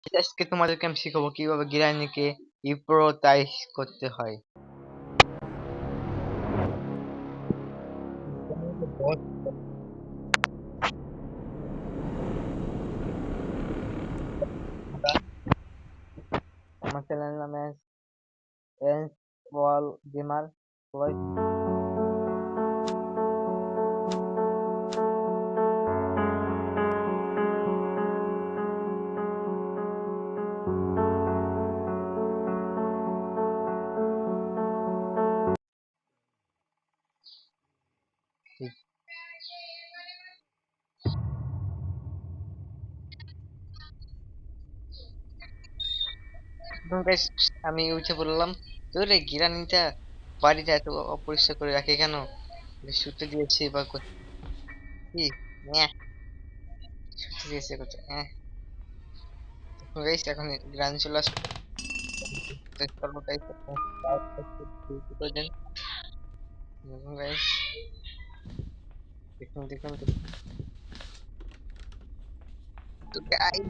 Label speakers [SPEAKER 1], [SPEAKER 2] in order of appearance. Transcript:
[SPEAKER 1] আজকে তোমাদেরকে আমি শিখাবো কিভাবে গিরানিকে হিপ্নোটাইজ করতে হয়। আমার চ্যানেল নামে এন্স বল গেমার। সবাই guys, আমি উঠে বললাম তোরে গিরানিটা বাড়িটা এত অপরিষ্কার করে রাখে কেন? শুতে দিয়েছি বা কি শুতে দিয়েছে কোথায়? গাইস এখন গ্রান চলে আসবে। করবো guys, করে দেন। দেখুন গাইস, দেখুন দেখুন দেখুন। তো গাইস